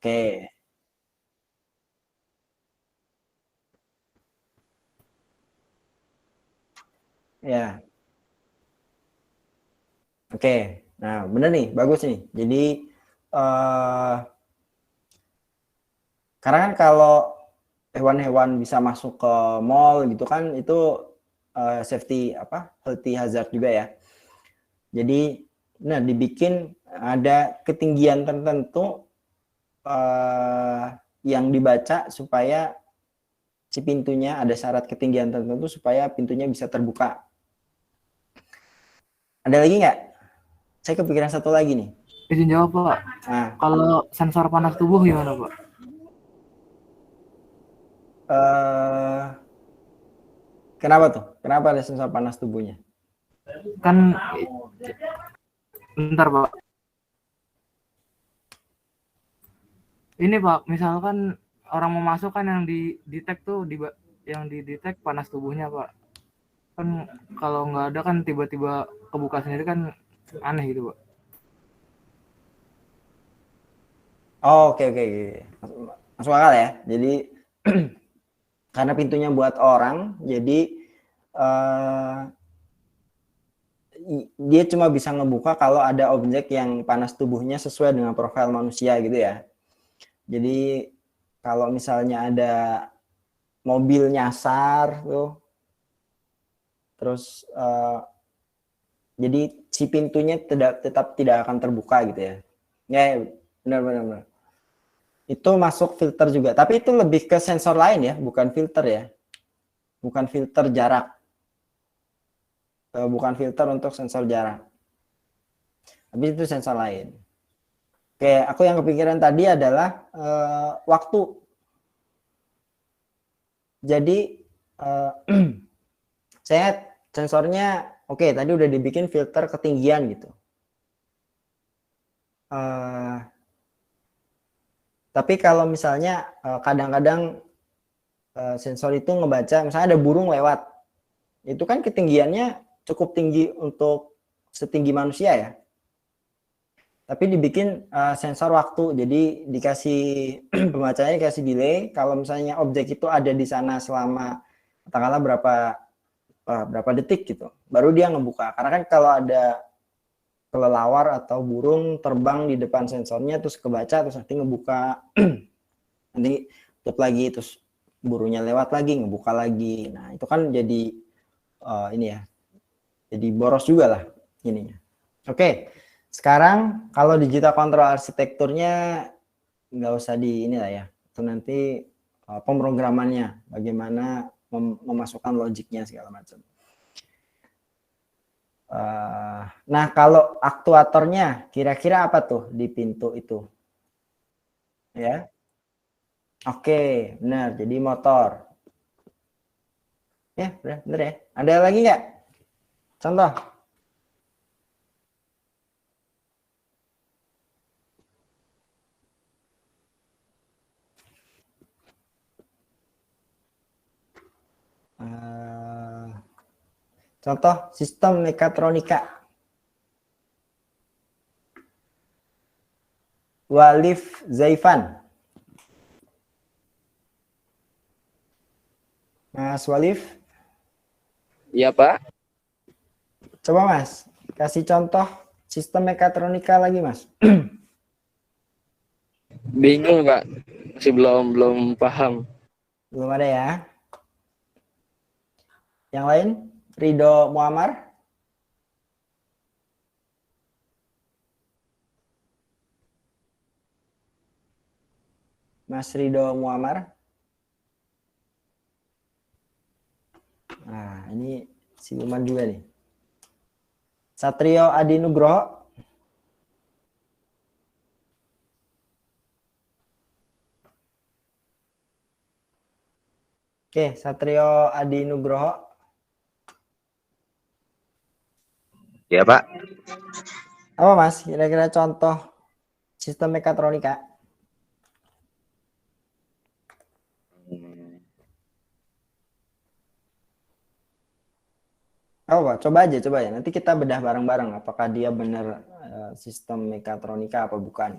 Oke. Ya. Oke. Nah, bener nih, bagus nih. Jadi karena kan kalau hewan-hewan bisa masuk ke mall gitu kan itu safety apa? Healthy hazard juga ya. Jadi nah dibikin ada ketinggian tertentu yang dibaca supaya si pintunya ada syarat ketinggian tertentu supaya pintunya bisa terbuka. Ada lagi nggak? Saya kepikiran satu lagi nih. Izin jawab Pak. Nah, Kalau sensor panas tubuh gimana Pak? Kenapa tuh? Kenapa ada sensor panas tubuhnya? Kan bentar Pak. Ini Pak, misalkan orang mau masuk kan yang di detect tuh yang di detect panas tubuhnya Pak. Kan kalau nggak ada kan tiba-tiba kebuka sendiri kan aneh gitu Pak. Oh, oke. Masuk akal ya. Jadi karena pintunya buat orang, jadi dia cuma bisa ngebuka kalau ada objek yang panas tubuhnya sesuai dengan profil manusia gitu ya. Jadi kalau misalnya ada mobil nyasar tuh, terus jadi si pintunya tetap tidak akan terbuka gitu ya. Ya, benar. Itu masuk filter juga, tapi itu lebih ke sensor lain ya, bukan filter ya. Bukan filter jarak. Bukan filter untuk sensor jarak. Tapi itu sensor lain. Oke, aku yang kepikiran tadi adalah waktu. Jadi saya sensornya oke, tadi udah dibikin filter ketinggian gitu. Tapi kalau misalnya kadang-kadang sensor itu ngebaca, misalnya ada burung lewat, itu kan ketinggiannya cukup tinggi untuk setinggi manusia ya. Tapi dibikin sensor waktu, jadi dikasih pembacanya dikasih delay. Kalau misalnya objek itu ada di sana selama katakanlah berapa detik gitu, baru dia ngebuka. Karena kan kalau ada kelelawar atau burung terbang di depan sensornya terus kebaca terus nanti ngebuka, nanti tutup lagi terus burungnya lewat lagi ngebuka lagi. Nah itu kan jadi ini ya, jadi boros juga lah ininya. Oke, sekarang kalau digital control arsitekturnya nggak usah di ini lah ya, itu nanti pemrogramannya bagaimana memasukkan logiknya segala macam. Nah kalau aktuatornya kira-kira apa tuh di pintu itu ya? Oke, benar, jadi motor ya, benar ya. Ada lagi nggak contoh? Contoh sistem mekatronika. Walif Zaifan. Mas Walif? Iya Pak. Coba Mas, kasih contoh sistem mekatronika lagi Mas. Bingung Pak, masih belum paham. Belum ada ya. Yang lain? Ridho Muammar? Mas Ridho Muammar? Nah, ini siluman juga nih. Satrio Adi Nugroho? Oke, Satrio Adi Nugroho. Ya Pak. Apa Mas, kira-kira contoh Sistem mekatronika. Oh, Pak, coba ya. Nanti kita bedah bareng-bareng apakah dia benar sistem mekatronika apa bukan.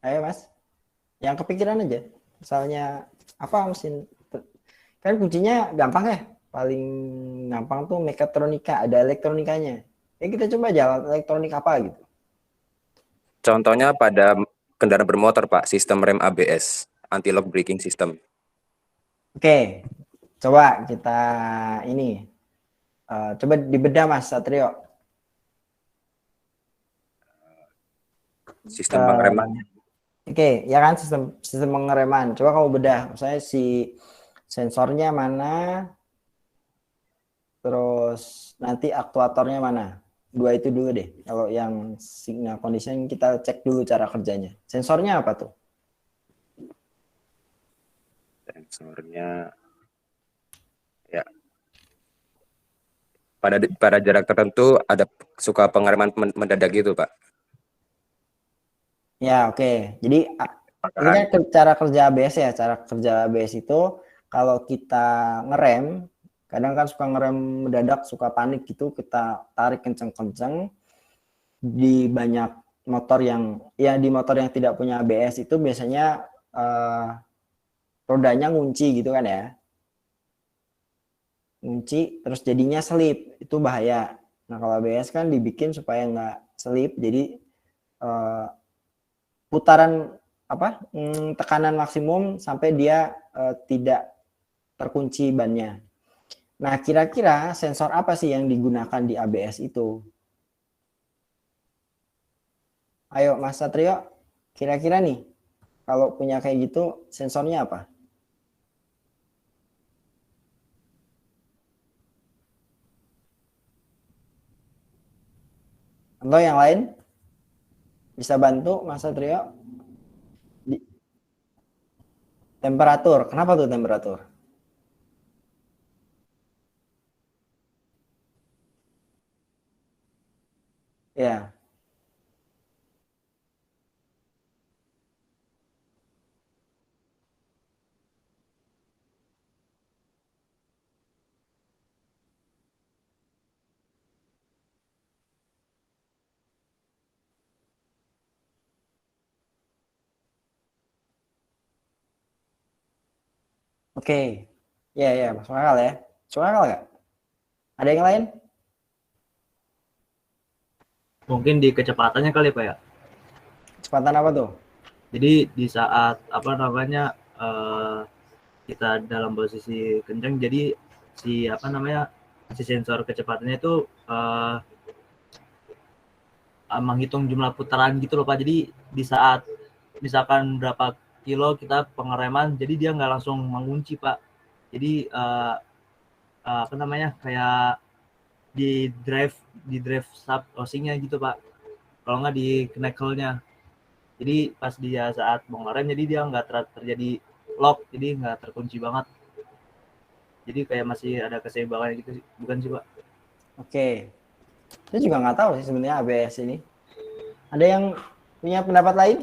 Ayo Mas, yang kepikiran aja. Misalnya apa mesin, kan kuncinya gampang ya. Paling gampang tuh mekatronika, ada elektronikanya. Ya kita coba aja alat elektronik apa gitu. Contohnya pada kendaraan bermotor, Pak, sistem rem ABS, anti-lock braking system. Oke, coba kita ini. Coba dibedah Mas Satrio. Sistem pengereman. Oke, ya kan sistem pengereman. Coba kamu bedah, misalnya si sensornya mana, terus nanti aktuatornya mana. Dua itu dulu deh. Kalau yang signal condition kita cek dulu cara kerjanya. Sensornya apa tuh? Sensornya ya pada jarak tertentu ada suka pengereman mendadak gitu, Pak. Ya, oke. Jadi ini kan cara kerja ABS ya. Cara kerja ABS itu kalau kita ngerem, kadang kan suka ngerem mendadak, suka panik gitu, kita tarik kenceng-kenceng. Di banyak motor yang tidak punya ABS itu biasanya rodanya ngunci gitu kan ya. Ngunci terus jadinya selip, itu bahaya. Nah kalau ABS kan dibikin supaya nggak selip, jadi putaran tekanan maksimum sampai dia tidak terkunci bannya. Nah kira-kira sensor apa sih yang digunakan di ABS itu? Ayo Mas Satrio, kira-kira nih kalau punya kayak gitu sensornya apa? Atau yang lain? Bisa bantu Mas Satrio? Temperatur. Kenapa tuh temperatur? Ya. Oke. Ya, masuk akal ya. Masuk akal nggak? Ada yang lain? Mungkin di kecepatannya kali Pak ya. Kecepatan apa tuh? Jadi di saat kita dalam posisi kencang, jadi si sensor kecepatannya itu menghitung jumlah putaran gitu loh Pak. Jadi di saat misalkan berapa kilo kita pengereman, jadi dia nggak langsung mengunci Pak. Jadi kayak di drive sub crossingnya gitu Pak. Kalau nggak di knuckle-nya. Jadi pas dia saat mau ngerem, jadi dia nggak terjadi lock, jadi nggak terkunci banget. Jadi kayak masih ada keseimbangan gitu sih, bukan sih Pak? Oke. Saya juga nggak tahu sih sebenarnya ABS ini. Ada yang punya pendapat lain?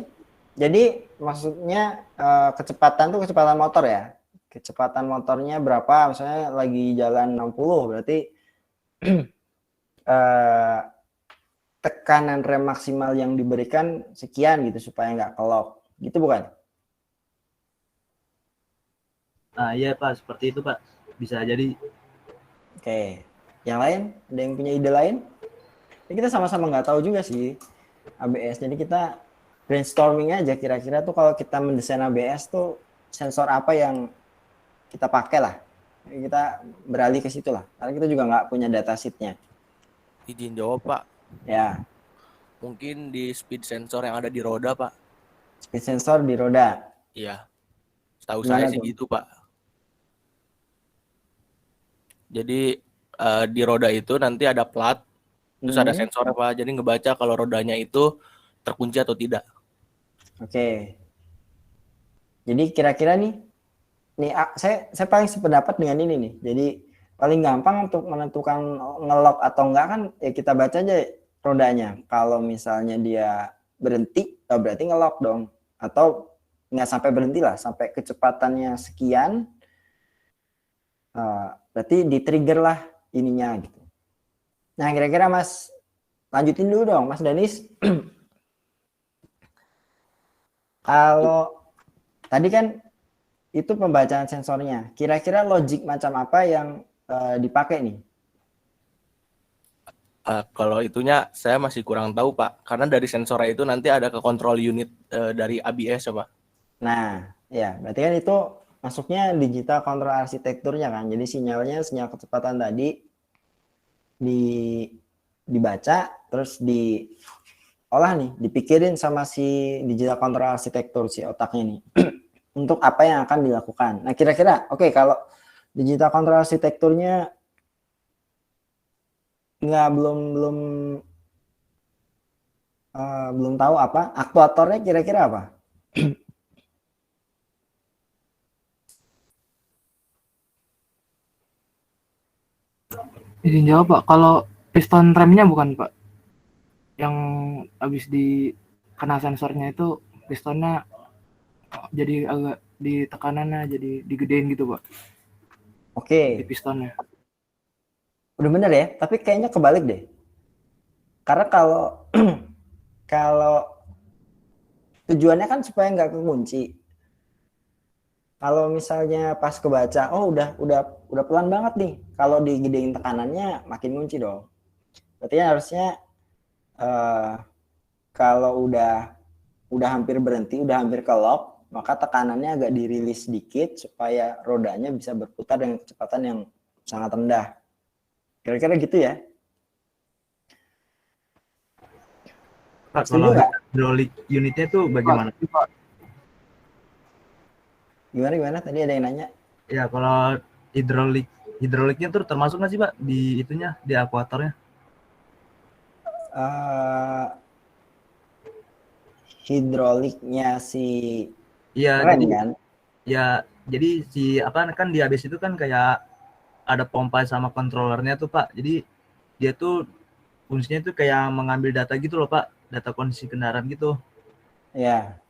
Jadi maksudnya kecepatan tuh kecepatan motor ya. Kecepatan motornya berapa? Misalnya lagi jalan 60 berarti tekanan rem maksimal yang diberikan sekian gitu supaya nggak kelok. Gitu bukan? Nah iya Pak, seperti itu Pak. Bisa jadi. Oke. Yang lain? Ada yang punya ide lain? Ya, kita sama-sama nggak tahu juga sih ABS. Jadi kita brainstorming aja kira-kira tuh kalau kita mendesain ABS tuh sensor apa yang kita pakai lah. Kita beralih ke situ lah. Karena kita juga nggak punya data sheet-nya. Izin jawab Pak. Ya. Mungkin di speed sensor yang ada di roda Pak. Speed sensor di roda. Iya. Setahu Gimana saya sih tuh? gitu Pak. Jadi di roda itu nanti ada plat, terus ada sensor Pak. Jadi ngebaca kalau rodanya itu terkunci atau tidak. Oke. Jadi kira-kira nih saya paling sependapat dengan ini nih. Jadi paling gampang untuk menentukan ngelok atau enggak kan ya kita baca aja rodanya. Kalau misalnya dia berhenti, berarti ngelok dong. Atau nggak sampai berhenti lah, sampai kecepatannya sekian, berarti di-trigger lah ininya gitu. Nah kira-kira Mas, lanjutin dulu dong Mas Danis. Kalau tadi kan itu pembacaan sensornya, kira-kira logik macam apa yang dipakai nih? Kalau itunya saya masih kurang tahu Pak, karena dari sensornya itu nanti ada ke control unit dari ABS ya Pak. Nah, ya berarti kan itu masuknya digital control arsitekturnya kan. Jadi sinyal kecepatan tadi dibaca, terus diolah nih, dipikirin sama si digital control arsitektur si otaknya nih untuk apa yang akan dilakukan. Nah kira-kira, oke, kalau digital control arsitekturnya belum tahu apa, aktuatornya kira-kira apa? Izin jawab Pak, kalau piston remnya bukan Pak? Yang habis kena sensornya itu pistonnya jadi agak di tekanannya jadi digedein gitu Pak. Oke. Di pistonnya. Udah bener ya, tapi kayaknya kebalik deh. Karena kalau tujuannya kan supaya nggak kekunci. Kalau misalnya pas kebaca, oh udah pelan banget nih. Kalau digedein tekanannya makin kunci dong. Berarti harusnya kalau udah hampir berhenti, udah hampir ke lock, maka tekanannya agak dirilis sedikit supaya rodanya bisa berputar dengan kecepatan yang sangat rendah. Kira-kira gitu ya. Pak, kalau hidrolik unitnya itu bagaimana? Gimana? Tadi ada yang nanya. Ya, kalau hidroliknya tuh termasuk nggak sih Pak di itunya, di akuatornya? Hidroliknya si Iya, rem jadi kan? ya jadi si apa kan di ABS itu kan kayak ada pompa sama kontrolernya tuh Pak. Jadi dia tuh fungsinya tuh kayak mengambil data gitu loh Pak, data kondisi kendaraan gitu. Ya.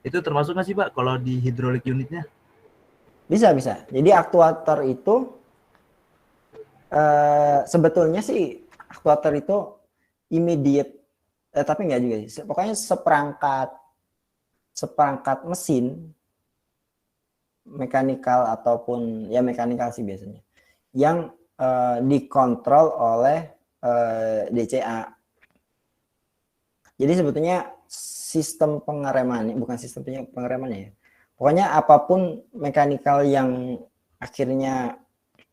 Itu termasuk nggak sih Pak kalau di hidrolik unitnya? Bisa. Jadi aktuator itu sebetulnya sih aktuator itu immediate, tapi enggak juga sih. Pokoknya seperangkat mesin mekanikal ataupun ya mekanikal sih biasanya yang dikontrol oleh DCA. Jadi sebetulnya sistem pengereman, bukan sistem pengeremannya ya. Pokoknya apapun mekanikal yang akhirnya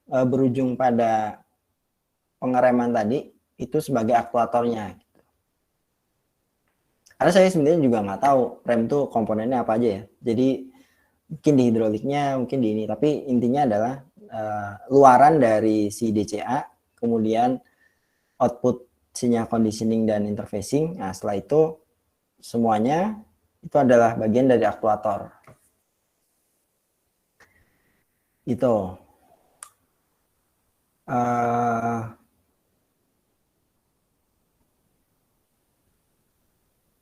berujung pada pengereman tadi itu sebagai aktuatornya. Karena saya sebenarnya juga nggak tahu rem itu komponennya apa aja ya. Jadi mungkin di hidroliknya, mungkin di ini. Tapi intinya adalah luaran dari si DCA, kemudian output sinyal conditioning dan interfacing. Nah setelah itu semuanya itu adalah bagian dari aktuator. Itu.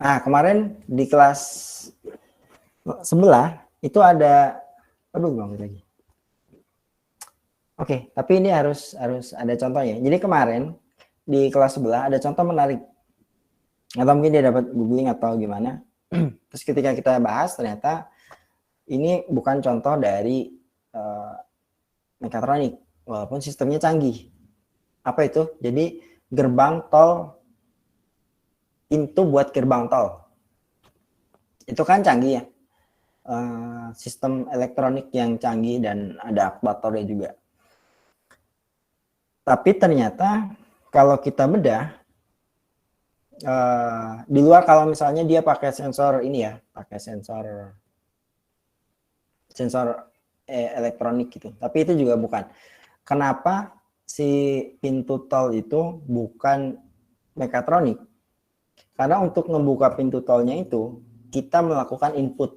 Nah kemarin di kelas sebelah itu ada, bangun lagi. Oke, tapi ini harus ada contohnya. Jadi kemarin di kelas sebelah ada contoh menarik. Atau mungkin dia dapat googling atau gimana. Terus ketika kita bahas ternyata ini bukan contoh dari mekatronik, walaupun sistemnya canggih. Apa itu? Jadi gerbang tol, pintu buat gerbang tol. Itu kan canggih ya. Sistem elektronik yang canggih dan ada aktuatornya juga. Tapi ternyata kalau kita bedah, di luar kalau misalnya dia pakai sensor ini ya, pakai sensor elektronik gitu. Tapi itu juga bukan. Kenapa si pintu tol itu bukan mekatronik? Karena untuk membuka pintu tolnya itu kita melakukan input.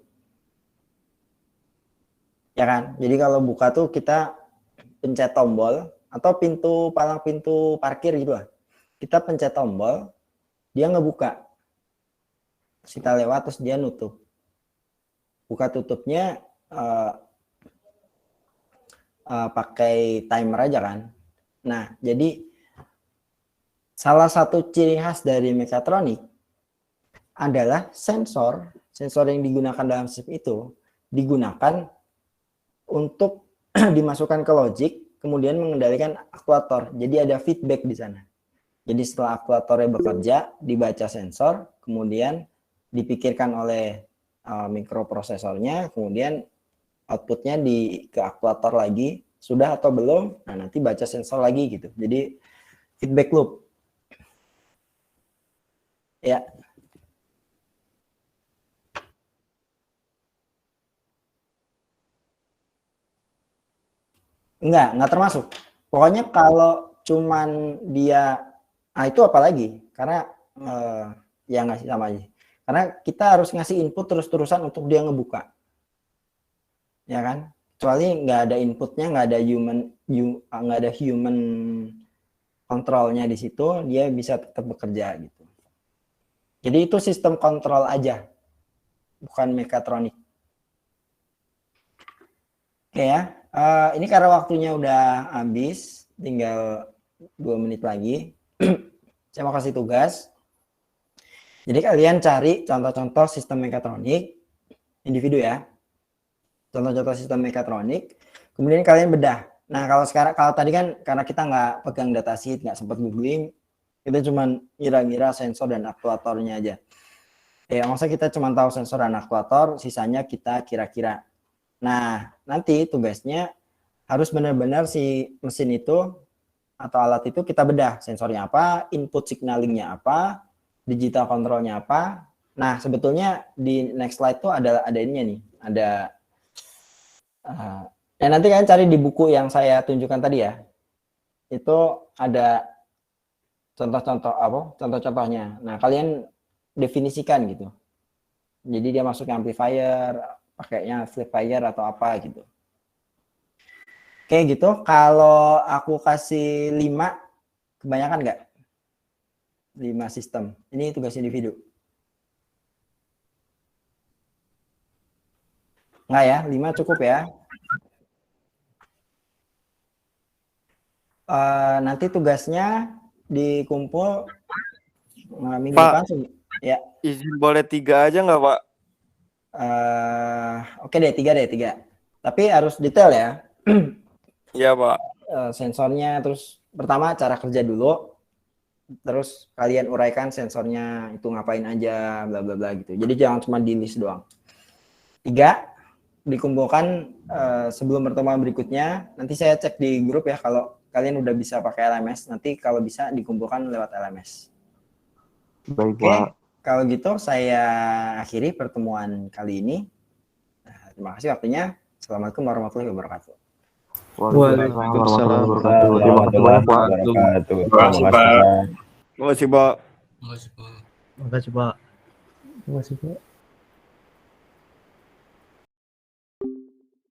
Ya kan? Jadi kalau buka tuh kita pencet tombol atau palang pintu parkir gitu lah. Kita pencet tombol, dia ngebuka. Kita lewat terus dia nutup. Buka tutupnya pakai timer aja kan. Nah, jadi salah satu ciri khas dari mekatronik adalah sensor yang digunakan dalam sistem itu digunakan untuk dimasukkan ke logic, kemudian mengendalikan aktuator. Jadi ada feedback di sana. Jadi setelah aktuatornya bekerja, dibaca sensor, kemudian dipikirkan oleh mikroprosesornya, kemudian outputnya ke aktuator lagi, sudah atau belum, nah nanti baca sensor lagi gitu. Jadi feedback loop. Ya. Enggak termasuk. Pokoknya kalau cuman dia, itu apalagi, karena ya nggak sih sama aja. Karena kita harus ngasih input terus-terusan untuk dia ngebuka. Ya kan? Kecuali nggak ada inputnya, nggak ada human kontrolnya di situ, dia bisa tetap bekerja gitu. Jadi itu sistem kontrol aja, bukan mekatronik. Oke ya. Ini karena waktunya udah habis, tinggal 2 menit lagi. Saya mau kasih tugas. Jadi kalian cari contoh-contoh sistem mekatronik individu ya. Contoh-contoh sistem mekatronik. Kemudian kalian bedah. Nah kalau tadi kan karena kita nggak pegang datasheet, nggak sempat googling, kita cuma ngira-ngira sensor dan aktuatornya aja. Ya maksudnya kita cuma tahu sensor dan aktuator, sisanya kita kira-kira. Nah, nanti tugasnya harus benar-benar si mesin itu atau alat itu kita bedah. Sensornya apa, input signalingnya apa, digital controlnya apa. Nah, sebetulnya di next slide tuh ada ininya nih. Ada, nanti kalian cari di buku yang saya tunjukkan tadi ya. Itu ada contoh-contohnya. Nah, kalian definisikan gitu. Jadi dia masuk amplifier, pakainya amplifier atau apa gitu. Oke gitu, kalau aku kasih 5, kebanyakan nggak? 5 sistem. Ini tugas individu. Nggak ya, 5 cukup ya. Nanti tugasnya dikumpul minggu depan. Ya. Izin boleh 3 aja nggak Pak? Oke deh, 3. Tapi harus detail ya. Iya Pak. Sensornya, terus pertama cara kerja dulu, terus kalian uraikan sensornya itu ngapain aja, bla bla bla gitu. Jadi jangan cuma di list doang. 3 dikumpulkan sebelum pertemuan berikutnya. Nanti saya cek di grup ya kalau kalian udah bisa pakai LMS. Nanti kalau bisa dikumpulkan lewat LMS. Baik, Oke. Pak. Kalau gitu saya akhiri pertemuan kali ini. Terima kasih waktunya. Assalamualaikum warahmatullahi wabarakatuh. Waalaikumsalam warahmatullahi wabarakatuh. Terima kasih Pak. Terima kasih, Pak.